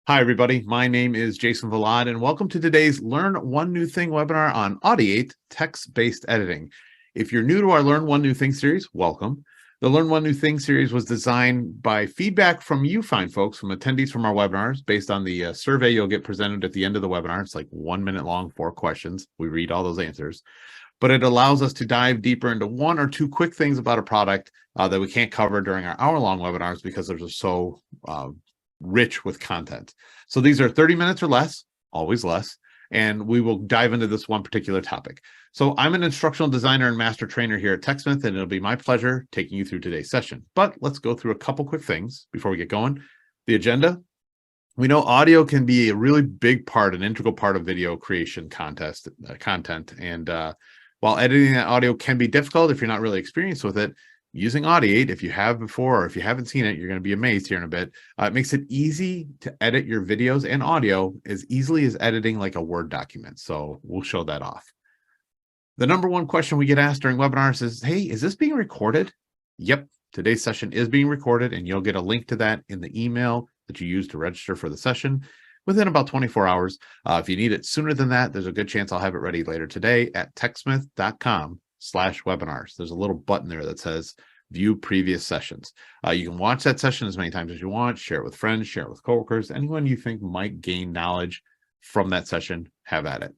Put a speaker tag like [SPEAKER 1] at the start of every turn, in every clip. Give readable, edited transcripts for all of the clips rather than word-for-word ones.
[SPEAKER 1] Hi, everybody. My name is Jason Valad, and welcome to today's Learn One New Thing webinar on Audiate, text-based editing. If you're new to our Learn One New Thing series, welcome. The Learn One New Thing series was designed by feedback from you fine folks, from attendees from our webinars, based on the survey you'll get presented at the end of the webinar. It's like 1 minute long, 4 questions. We read all those answers. But it allows us to dive deeper into 1 or 2 quick things about a product that we can't cover during our hour-long webinars because they're just so rich with content. So these are 30 minutes or less, always less, and we will dive into this one particular topic. So I'm an instructional designer and master trainer here at TechSmith, and it'll be my pleasure taking you through today's session. But let's go through a couple quick things before we get going. The agenda. We know audio can be a really big part, an integral part of video creation content. And while editing that audio can be difficult if you're not really experienced with it, using Audiate, if you have before or if you haven't seen it, you're going to be amazed here in a bit. It makes it easy to edit your videos and audio as easily as editing like a Word document. So we'll show that off. The number one question we get asked during webinars is, hey, is this being recorded? Yep, today's session is being recorded, and you'll get a link to that in the email that you use to register for the session within about 24 hours. If you need it sooner than that, there's a good chance I'll have it ready later today at techsmith.com/webinars. There's a little button there that says view previous sessions. You can watch that session as many times as you want, share it with friends, share it with coworkers, anyone you think might gain knowledge from that session, have at it.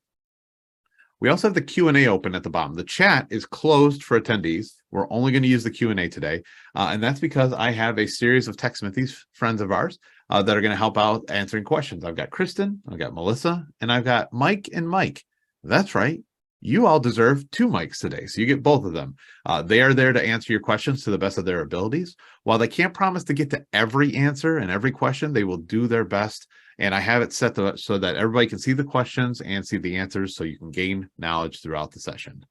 [SPEAKER 1] We also have the Q&A open at the bottom. The chat is closed for attendees. We're only going to use the Q&A today, and that's because I have a series of TechSmithies, friends of ours, that are going to help out answering questions. I've got Kristen, I've got Melissa, and I've got Mike and Mike. That's right. You all deserve 2 mics today, so you get both of them. They are there to answer your questions to the best of their abilities. While they can't promise to get to every answer and every question, they will do their best. And I have it set so that everybody can see the questions and see the answers so you can gain knowledge throughout the session.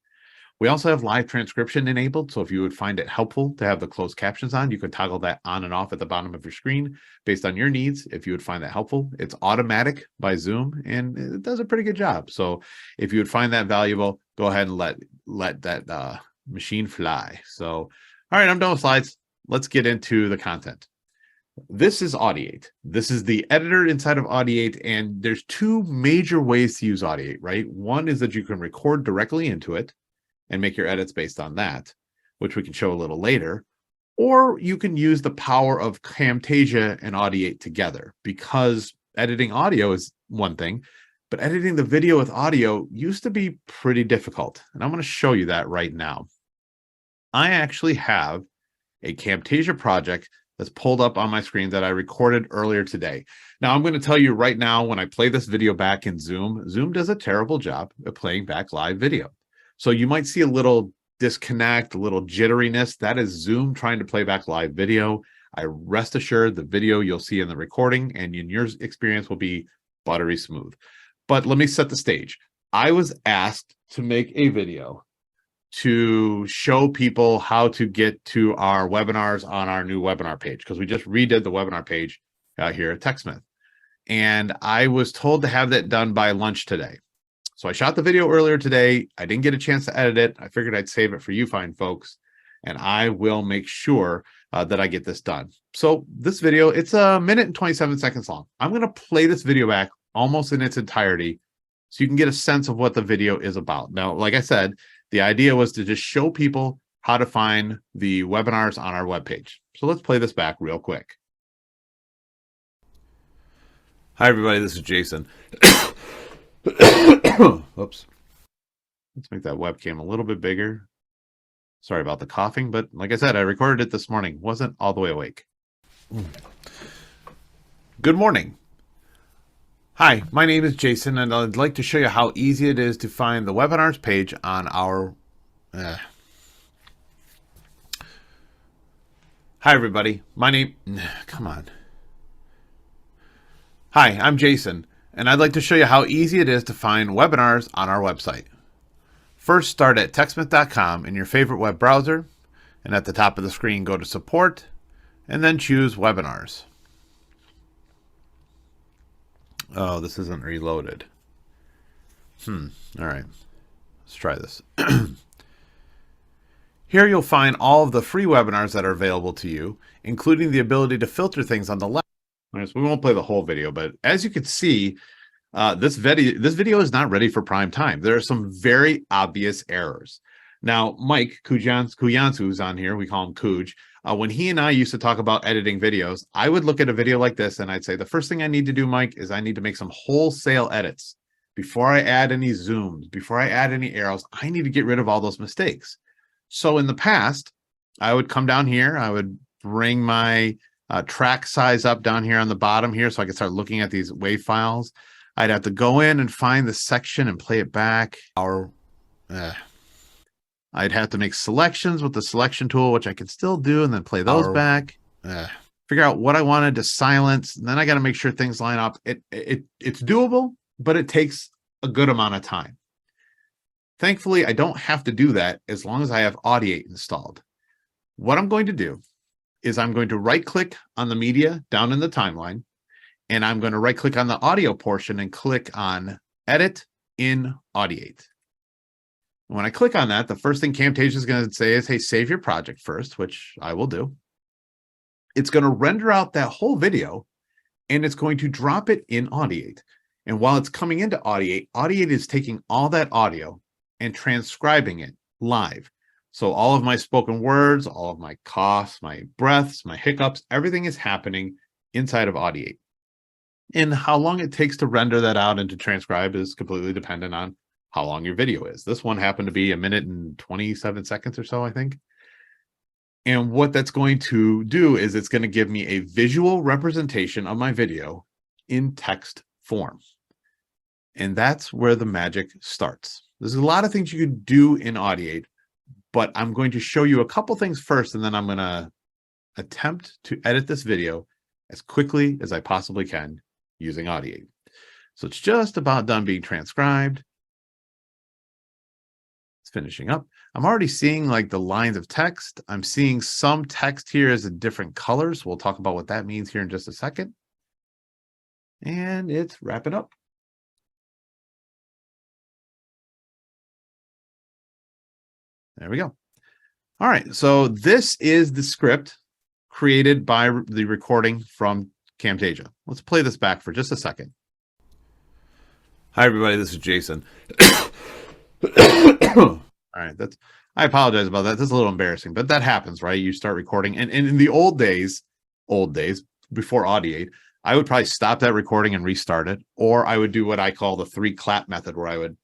[SPEAKER 1] We also have live transcription enabled, so if you would find it helpful to have the closed captions on, you can toggle that on and off at the bottom of your screen based on your needs if you would find that helpful. It's automatic by Zoom, and it does a pretty good job. So if you would find that valuable, go ahead and let that machine fly. So, all right, I'm done with slides. Let's get into the content. This is Audiate. This is the editor inside of Audiate, and there's 2 major ways to use Audiate, right? One is that you can record directly into it and make your edits based on that, which we can show a little later. Or you can use the power of Camtasia and Audiate together, because editing audio is one thing, but editing the video with audio used to be pretty difficult. And I'm going to show you that right now. I actually have a Camtasia project that's pulled up on my screen that I recorded earlier today. Now, I'm going to tell you right now, when I play this video back in Zoom, Zoom does a terrible job at playing back live video. So you might see a little disconnect, a little jitteriness. That is Zoom trying to play back live video. I rest assured the video you'll see in the recording and in your experience will be buttery smooth. But let me set the stage. I was asked to make a video to show people how to get to our webinars on our new webinar page, because we just redid the webinar page here at TechSmith. And I was told to have that done by lunch today. So I shot the video earlier today. I didn't get a chance to edit it. I figured I'd save it for you fine folks, and I will make sure that I get this done. So this video, it's 1 minute and 27 seconds long. I'm going to play this video back almost in its entirety so you can get a sense of what the video is about. Now, like I said, the idea was to just show people how to find the webinars on our webpage. So let's play this back real quick. Hi, everybody. This is Jason. Oops. Let's make that webcam a little bit bigger. Sorry about the coughing, but like I said, I recorded it this morning. Wasn't all the way awake. Good morning. Hi, my name is Jason, and I'd like to show you how easy it is to find the webinars page on our... Hi, everybody. My name... Come on. Hi, I'm Jason, and I'd like to show you how easy it is to find webinars on our website. First, start at TechSmith.com in your favorite web browser, and at the top of the screen, go to Support, and then choose Webinars. Oh, this isn't reloaded. All right. Let's try this. Here you'll find all of the free webinars that are available to you, including the ability to filter things on the left. All right, so we won't play the whole video, but as you can see, this video is not ready for prime time. There are some very obvious errors. Now, Mike Kujans, who's on here, we call him Kuj. When he and I used to talk about editing videos, I would look at a video like this and I'd say, the first thing I need to do, Mike, is I need to make some wholesale edits. Before I add any zooms, before I add any arrows, I need to get rid of all those mistakes. So in the past, I would come down here, I would bring my track size up down here on the bottom here so I could start looking at these WAV files. I'd have to go in and find the section and play it back. I'd have to make selections with the selection tool, which I could still do, and then play those back. Figure out what I wanted to silence. And then I got to make sure things line up. It's doable, but it takes a good amount of time. Thankfully, I don't have to do that as long as I have Audiate installed. What I'm going to do is I'm going to right-click on the media down in the timeline, and I'm going to right-click on the audio portion and click on Edit in Audiate. When I click on that, the first thing Camtasia is going to say is, hey, save your project first, which I will do. It's going to render out that whole video, and it's going to drop it in Audiate. And while it's coming into Audiate, Audiate is taking all that audio and transcribing it live. So all of my spoken words, all of my coughs, my breaths, my hiccups, everything is happening inside of Audiate. And how long it takes to render that out and to transcribe is completely dependent on how long your video is. This one happened to be 1 minute and 27 seconds or so, I think. And what that's going to do is it's going to give me a visual representation of my video in text form. And that's where the magic starts. There's a lot of things you could do in Audiate, but I'm going to show you a couple things first, and then I'm going to attempt to edit this video as quickly as I possibly can using Audiate. So it's just about done being transcribed. It's finishing up. I'm already seeing like the lines of text. I'm seeing some text here as in different colors. We'll talk about what that means here in just a second. And it's wrapping up. There we go. All right, so this is the script created by the recording from Camtasia. Let's play this back for just a second. Hi, everybody. This is Jason. All right, I apologize about that. That's a little embarrassing, but that happens, right? You start recording, and in the old days, before Audiate, I would probably stop that recording and restart it, or I would do what I call the 3-clap method, where I would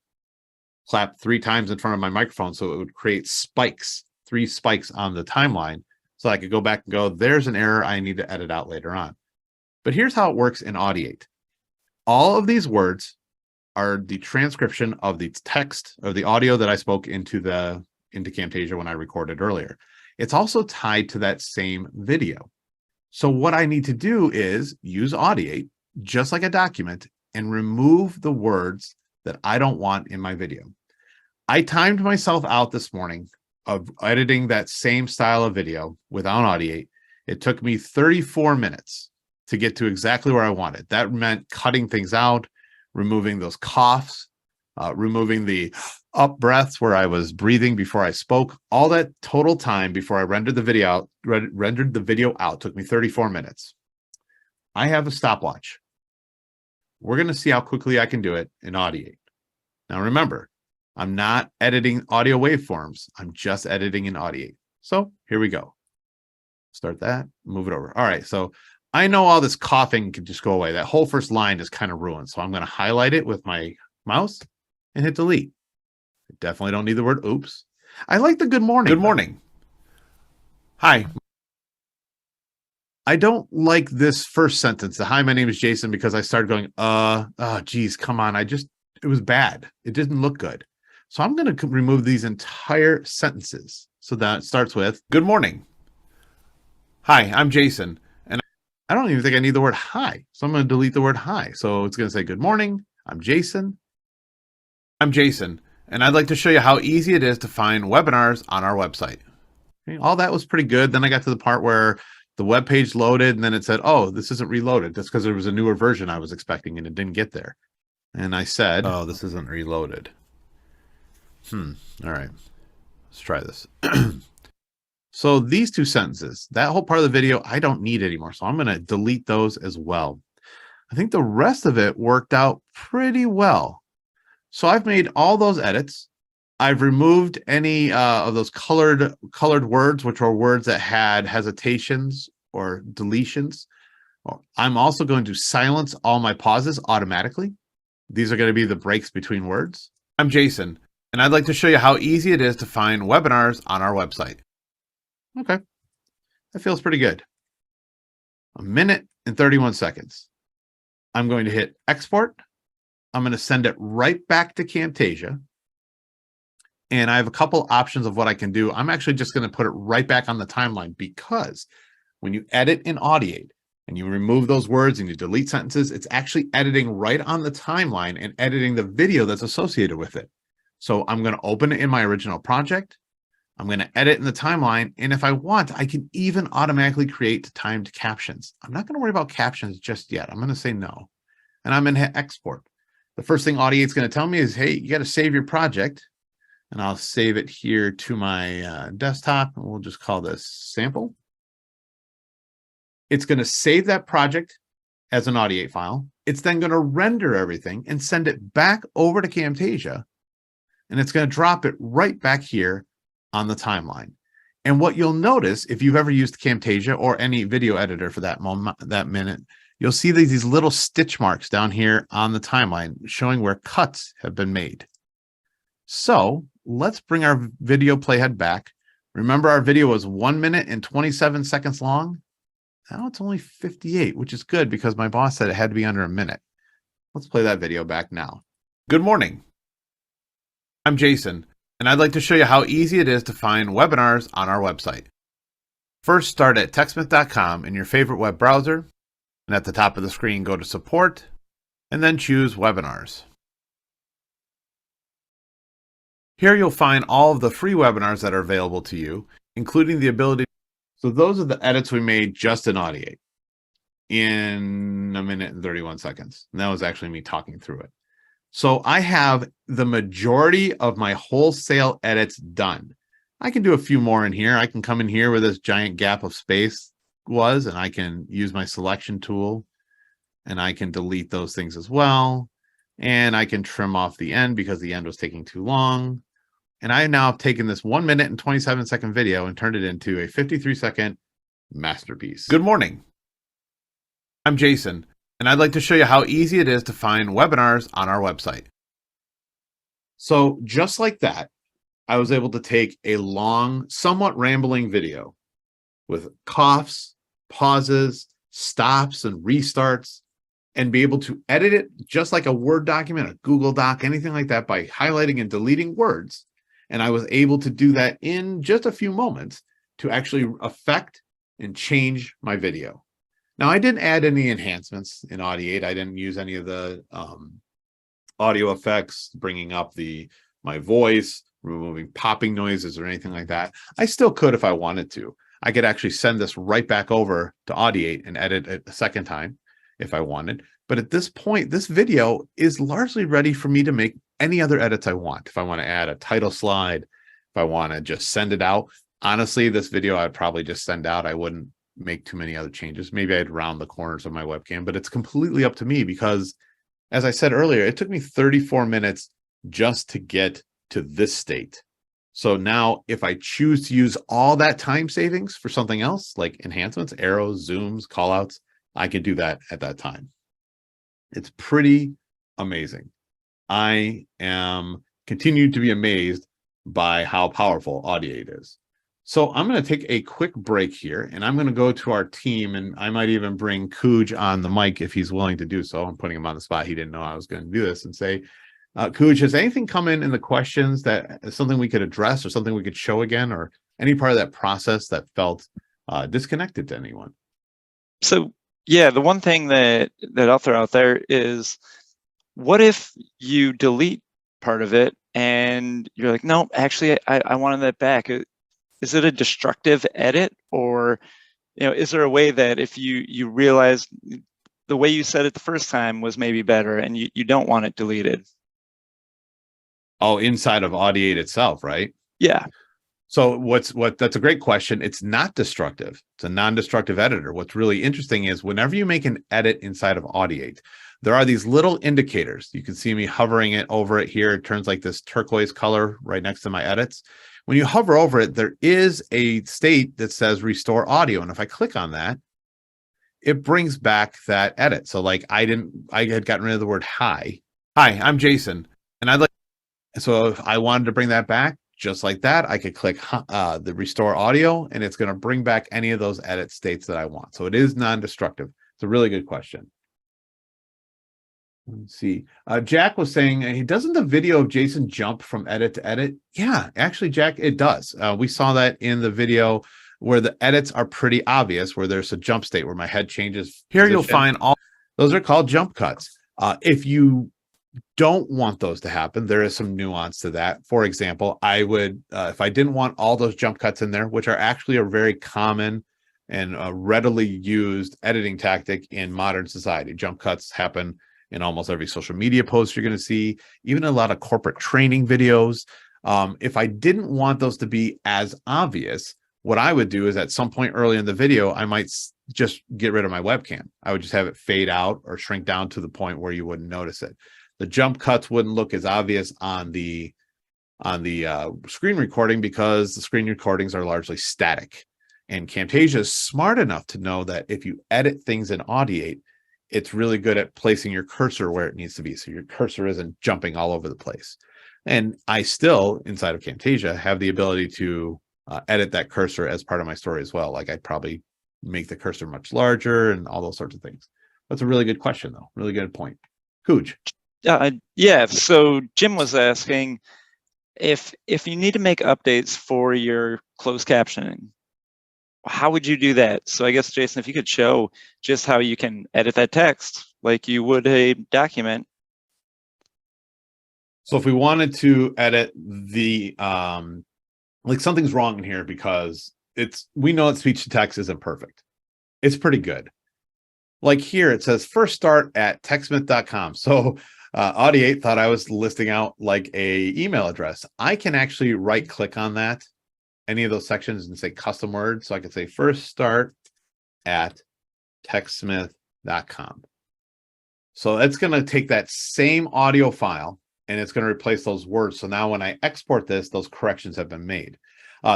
[SPEAKER 1] clap 3 times in front of my microphone so it would create spikes, 3 spikes on the timeline, so I could go back and go, there's an error I need to edit out later on. But here's how it works in Audiate. All of these words are the transcription of the text of the audio that I spoke into Camtasia when I recorded earlier. It's also tied to that same video. So what I need to do is use Audiate, just like a document, and remove the words that I don't want in my video. I timed myself out this morning of editing that same style of video without Audiate. It took me 34 minutes to get to exactly where I wanted. That meant cutting things out, removing those coughs, removing the up breaths where I was breathing before I spoke. All that total time before I rendered the video out took me 34 minutes. I have a stopwatch. We're going to see how quickly I can do it in Audiate. Now remember, I'm not editing audio waveforms. I'm just editing in Audiate. So here we go. Start that, move it over. All right, so I know all this coughing can just go away. That whole first line is kind of ruined. So I'm going to highlight it with my mouse and hit delete. I definitely don't need the word oops. I like the good morning. Good morning. Hi. I don't like this first sentence, the hi, my name is Jason, because I started going, oh, geez, come on. It was bad. It didn't look good. So I'm going to remove these entire sentences. So that starts with good morning. Hi, I'm Jason. And I don't even think I need the word hi. So I'm going to delete the word hi. So it's going to say good morning. I'm Jason. I'm Jason. And I'd like to show you how easy it is to find webinars on our website. Okay, all that was pretty good. Then I got to the part where the web page loaded and then it said, oh, this isn't reloaded. That's because there was a newer version I was expecting and it didn't get there. And I said, oh, this isn't reloaded. All right, let's try this. So these two sentences, that whole part of the video, I don't need anymore. So I'm going to delete those as well. I think the rest of it worked out pretty well. So I've made all those edits. I've removed any of those colored words, which are words that had hesitations or deletions. I'm also going to silence all my pauses automatically. These are going to be the breaks between words. I'm Jason, and I'd like to show you how easy it is to find webinars on our website. Okay, that feels pretty good. 1 minute and 31 seconds. I'm going to hit export. I'm going to send it right back to Camtasia. And I have a couple options of what I can do. I'm actually just going to put it right back on the timeline, because when you edit in Audiate and you remove those words and you delete sentences, it's actually editing right on the timeline and editing the video that's associated with it. So I'm going to open it in my original project. I'm going to edit in the timeline. And if I want, I can even automatically create timed captions. I'm not going to worry about captions just yet. I'm going to say no. And I'm going to hit export. The first thing Audiate's going to tell me is, hey, you got to save your project. And I'll save it here to my desktop. And we'll just call this sample. It's going to save that project as an Audiate file. It's then going to render everything and send it back over to Camtasia. And it's going to drop it right back here on the timeline. And what you'll notice, if you've ever used Camtasia or any video editor for that minute, you'll see these little stitch marks down here on the timeline showing where cuts have been made. So let's bring our video playhead back. Remember, our video was 1 minute and 27 seconds long. Now it's only 58, which is good because my boss said it had to be under a minute. Let's play that video back now. Good morning. I'm Jason, and I'd like to show you how easy it is to find webinars on our website. First, start at TechSmith.com in your favorite web browser, and at the top of the screen, go to Support, and then choose Webinars. Here you'll find all of the free webinars that are available to you, including the ability. So those are the edits we made just in Audiate in 1 minute and 31 seconds. And that was actually me talking through it. So I have the majority of my wholesale edits done. I can do a few more in here. I can come in here where this giant gap of space was, and I can use my selection tool, and I can delete those things as well. And I can trim off the end because the end was taking too long. And I now have taken this 1 minute and 27 second video and turned it into a 53-second masterpiece. Good morning. I'm Jason, and I'd like to show you how easy it is to find webinars on our website. So just like that, I was able to take a long, somewhat rambling video with coughs, pauses, stops, and restarts, and be able to edit it just like a Word document, a Google Doc, anything like that, by highlighting and deleting words. And I was able to do that in just a few moments to actually affect and change my video. Now, I didn't add any enhancements in Audiate. I didn't use any of the audio effects, bringing up my voice, removing popping noises or anything like that. I still could if I wanted to. I could actually send this right back over to Audiate and edit it a second time if I wanted. But at this point, this video is largely ready for me to make any other edits I want. If I want to add a title slide, if I want to just send it out. Honestly, this video I'd probably just send out. I wouldn't make too many other changes. Maybe I'd round the corners of my webcam, but it's completely up to me because, as I said earlier, it took me 34 minutes just to get to this state. So now if I choose to use all that time savings for something else, like enhancements, arrows, zooms, callouts, I can do that at that time. It's pretty amazing. I am continued to be amazed by how powerful Audiate is. So I'm going to take a quick break here, and I'm going to go to our team, and I might even bring Kuj on the mic if he's willing to do so. I'm putting him on the spot. He didn't know I was going to do this, and say, Kuj, has anything come in the questions that is something we could address or something we could show again, or any part of that process that felt disconnected to anyone?
[SPEAKER 2] So, yeah, the one thing that I'll throw out there is, what if you delete part of it and you're like, no, actually, I wanted that back. Is it a destructive edit, or is there a way that if you realize the way you said it the first time was maybe better and you don't want it deleted?
[SPEAKER 1] Oh, inside of Audiate itself, right?
[SPEAKER 2] Yeah.
[SPEAKER 1] So that's a great question. It's not destructive. It's a non-destructive editor. What's really interesting is whenever you make an edit inside of Audiate, there are these little indicators. You can see me hovering it over it here. It turns like this turquoise color right next to my edits. When you hover over it, there is a state that says restore audio. And if I click on that, it brings back that edit. So like I had gotten rid of the word hi. Hi, I'm Jason. And so if I wanted to bring that back, just like that, I could click the restore audio, and it's going to bring back any of those edit states that I want. So it is non-destructive. It's a really good question. Let's see. Jack was saying, hey, doesn't the video of Jason jump from edit to edit? Yeah, actually, Jack, it does. We saw that in the video where the edits are pretty obvious, where there's a jump state where my head changes. Here you'll find all those are called jump cuts. If you don't want those to happen, there is some nuance to that. For example, I would, if I didn't want all those jump cuts in there, which are actually a very common and readily used editing tactic in modern society. Jump cuts happen in almost every social media post you're going to see, even a lot of corporate training videos. If I didn't want those to be as obvious, what I would do is at some point early in the video, I might just get rid of my webcam. I would just have it fade out or shrink down to the point where you wouldn't notice it. The jump cuts wouldn't look as obvious on the screen recording because the screen recordings are largely static. And Camtasia is smart enough to know that if you edit things in Audiate, it's really good at placing your cursor where it needs to be. So your cursor isn't jumping all over the place. And I still, inside of Camtasia, have the ability to edit that cursor as part of my story as well. Like I'd probably make the cursor much larger and all those sorts of things. That's a really good question, though. Really good point. Cooge.
[SPEAKER 2] Yeah, so Jim was asking if you need to make updates for your closed captioning, how would you do that? So I guess, Jason, if you could show just how you can edit that text like you would a document.
[SPEAKER 1] So if we wanted to edit the, like something's wrong in here because we know that speech to text isn't perfect. It's pretty good. Like here, it says first start at TechSmith.com. So Audiate thought I was listing out like a email address. I can actually right click on that, any of those sections, and say custom words. So I can say first start at TechSmith.com. So it's going to take that same audio file and it's going to replace those words. So now when I export this, those corrections have been made.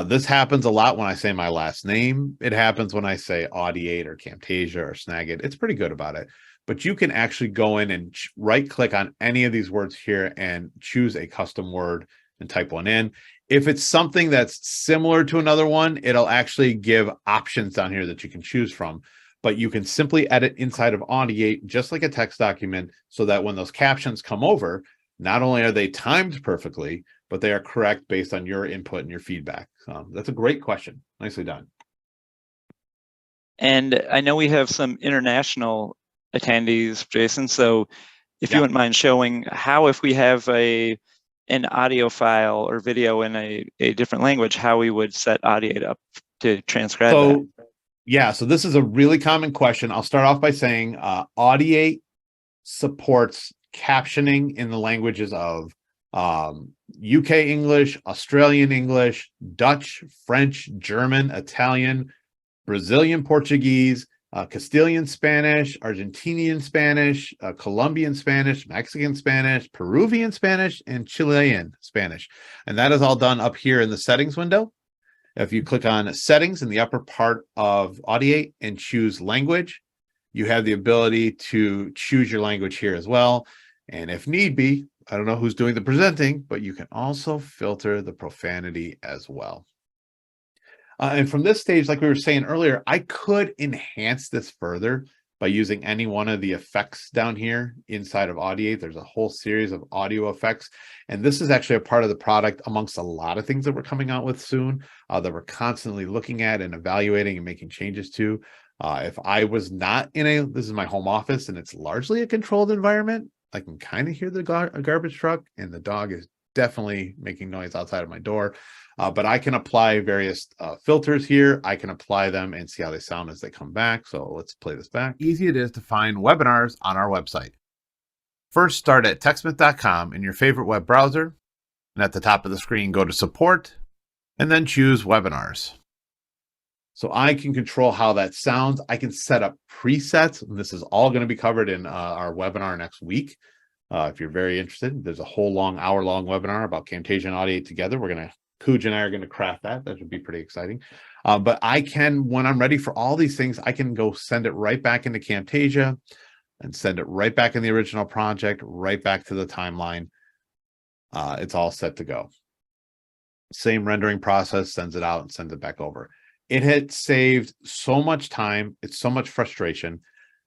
[SPEAKER 1] This happens a lot when I say my last name. It happens when I say Audiate or Camtasia or Snagit. It's pretty good about it. But you can actually go in and right click on any of these words here and choose a custom word and type one in. If it's something that's similar to another one, it'll actually give options down here that you can choose from. But you can simply edit inside of Audiate just like a text document so that when those captions come over, not only are they timed perfectly, but they are correct based on your input and your feedback. That's a great question. Nicely done.
[SPEAKER 2] And I know we have some international attendees, Jason. So if you wouldn't mind showing how, if we have an audio file or video in a different language, how we would set Audiate up to transcribe that.
[SPEAKER 1] Yeah, so this is a really common question. I'll start off by saying Audiate supports captioning in the languages of UK English, Australian English, Dutch, French, German, Italian, Brazilian Portuguese, Castilian Spanish, Argentinian Spanish, Colombian Spanish, Mexican Spanish, Peruvian Spanish, and Chilean Spanish. And that is all done up here in the settings window. If you click on settings in the upper part of Audiate and choose language, you have the ability to choose your language here as well. And if need be, I don't know who's doing the presenting, but you can also filter the profanity as well. And from this stage, like we were saying earlier, I could enhance this further by using any one of the effects down here inside of Audiate. There's a whole series of audio effects. And this is actually a part of the product amongst a lot of things that we're coming out with soon that we're constantly looking at and evaluating and making changes to. If I was not this is my home office and it's largely a controlled environment, I can kind of hear the garbage truck, and the dog is definitely making noise outside of my door. But I can apply various filters here. I can apply them and see how they sound as they come back. So let's play this back. Easy it is to find webinars on our website. First, start at TechSmith.com in your favorite web browser. And at the top of the screen, go to support and then choose webinars. So I can control how that sounds. I can set up presets. This is all going to be covered in our webinar next week. If you're very interested, there's a whole hour-long webinar about Camtasia and Audiate together. Cooj and I are going to craft that. That should be pretty exciting. But I can, when I'm ready for all these things, I can go send it right back into Camtasia and send it right back in the original project, right back to the timeline. It's all set to go. Same rendering process, sends it out and sends it back over. It had saved so much time. It's so much frustration.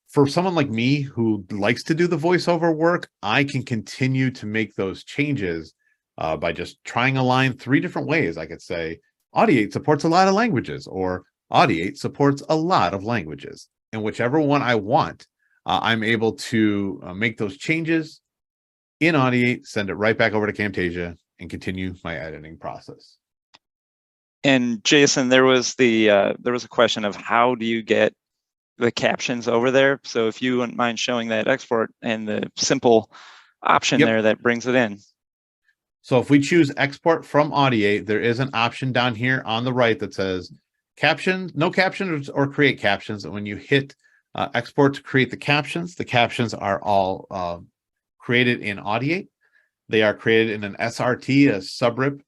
[SPEAKER 1] For someone like me who likes to do the voiceover work, I can continue to make those changes by just trying a line 3 different ways. I could say, Audiate supports a lot of languages, or Audiate supports a lot of languages. And whichever one I want, I'm able to make those changes in Audiate, send it right back over to Camtasia, and continue my editing process.
[SPEAKER 2] And Jason, there was a question of how do you get the captions over there? So if you wouldn't mind showing that export and the simple option there that brings it in.
[SPEAKER 1] So if we choose export from Audiate, there is an option down here on the right that says captions, no captions, or create captions. And when you hit export to create the captions are all created in Audiate. They are created in an SRT, a subrip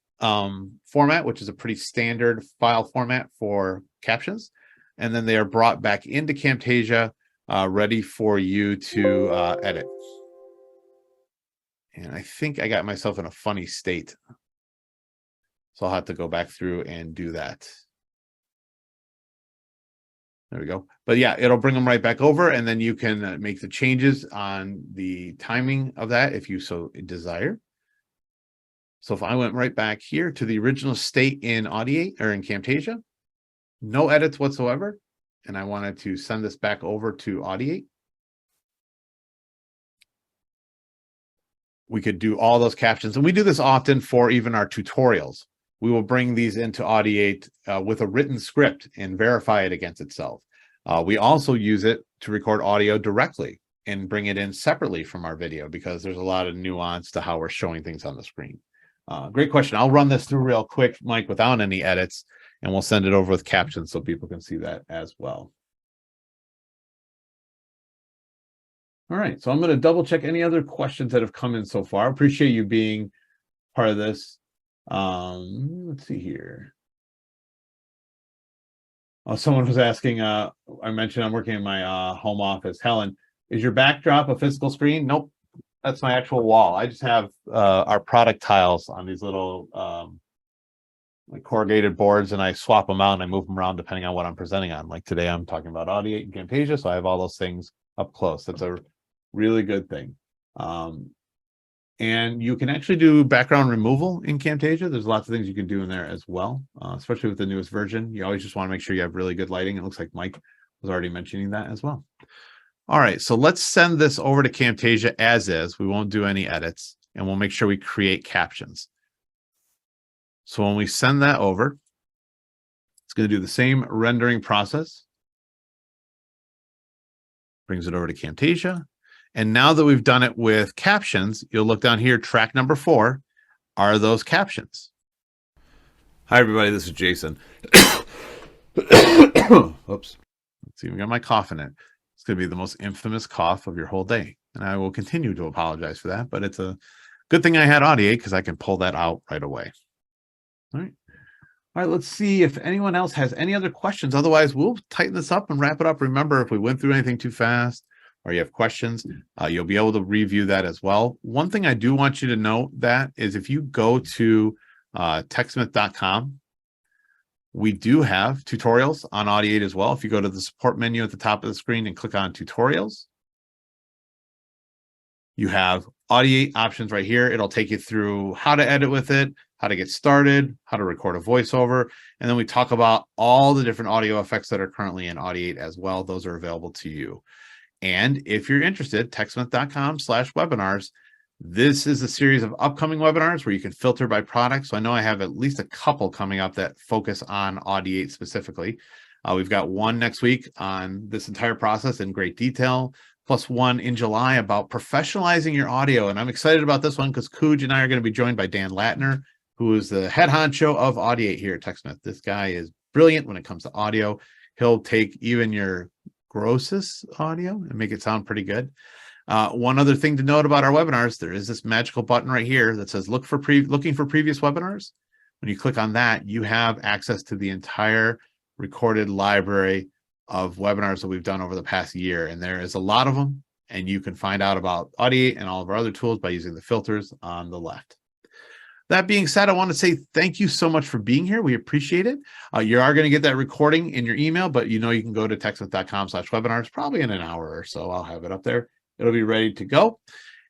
[SPEAKER 1] format, which is a pretty standard file format for captions. And then they are brought back into Camtasia, ready for you to edit. And I think I got myself in a funny state, so I'll have to go back through and do that. There we go. But yeah, it'll bring them right back over, and then you can make the changes on the timing of that if you so desire. So if I went right back here to the original state in Audiate or in Camtasia, no edits whatsoever, and I wanted to send this back over to Audiate, we could do all those captions. And we do this often for even our tutorials. We will bring these into Audiate with a written script and verify it against itself. We also use it to record audio directly and bring it in separately from our video, because there's a lot of nuance to how we're showing things on the screen. Great question. I'll run this through real quick, Mike, without any edits, and we'll send it over with captions so people can see that as well. All right, so I'm going to double check any other questions that have come in so far. Appreciate you being part of this. Let's see here. Oh, someone was asking, I mentioned I'm working in my home office. Helen, is your backdrop a physical screen? Nope, that's my actual wall. I just have our product tiles on these little like corrugated boards, and I swap them out and I move them around depending on what I'm presenting on. Like today, I'm talking about Audiate and Camtasia, so I have all those things up close. That's a really good thing. And you can actually do background removal in Camtasia. There's lots of things you can do in there as well, especially with the newest version. You always just want to make sure you have really good lighting. It looks like Mike was already mentioning that as well. All right, so let's send this over to Camtasia as is. We won't do any edits, and we'll make sure we create captions. So when we send that over, it's going to do the same rendering process. Brings it over to Camtasia. And now that we've done it with captions, you'll look down here, track number 4, are those captions. Hi, everybody, this is Jason. Oops. Let's see, we got my cough in it. It's going to be the most infamous cough of your whole day. And I will continue to apologize for that, but it's a good thing I had Audiate because I can pull that out right away. All right. All right, let's see if anyone else has any other questions. Otherwise, we'll tighten this up and wrap it up. Remember, if we went through anything too fast, or you have questions, you'll be able to review that as well. One thing I do want you to know that is if you go to TechSmith.com, we do have tutorials on Audiate as well. If you go to the support menu at the top of the screen and click on tutorials, you have Audiate options right here. It'll take you through how to edit with it, how to get started, how to record a voiceover, and then we talk about all the different audio effects that are currently in Audiate as well. Those are available to you. And if you're interested, techsmith.com/webinars. This is a series of upcoming webinars where you can filter by product. So I know I have at least a couple coming up that focus on Audiate specifically. We've got one next week on this entire process in great detail, plus one in July about professionalizing your audio. And I'm excited about this one because Cooj and I are going to be joined by Dan Latner, who is the head honcho of Audiate here at TechSmith. This guy is brilliant when it comes to audio. He'll take even your grossest audio and make it sound pretty good. One other thing to note about our webinars, there is this magical button right here that says looking for previous webinars. When you click on that, you have access to the entire recorded library of webinars that we've done over the past year. And there is a lot of them. And you can find out about Audiate and all of our other tools by using the filters on the left. That being said, I want to say thank you so much for being here. We appreciate it. You are going to get that recording in your email, but you know you can go to techsmith.com/webinars probably in an hour or so. I'll have it up there. It'll be ready to go.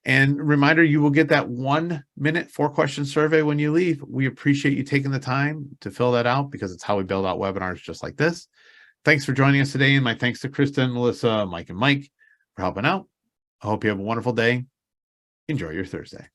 [SPEAKER 1] And reminder, you will get that 1 minute 4-question survey when you leave. We appreciate you taking the time to fill that out because it's how we build out webinars just like this. Thanks for joining us today. And my thanks to Kristen, Melissa, Mike, and Mike for helping out. I hope you have a wonderful day. Enjoy your Thursday.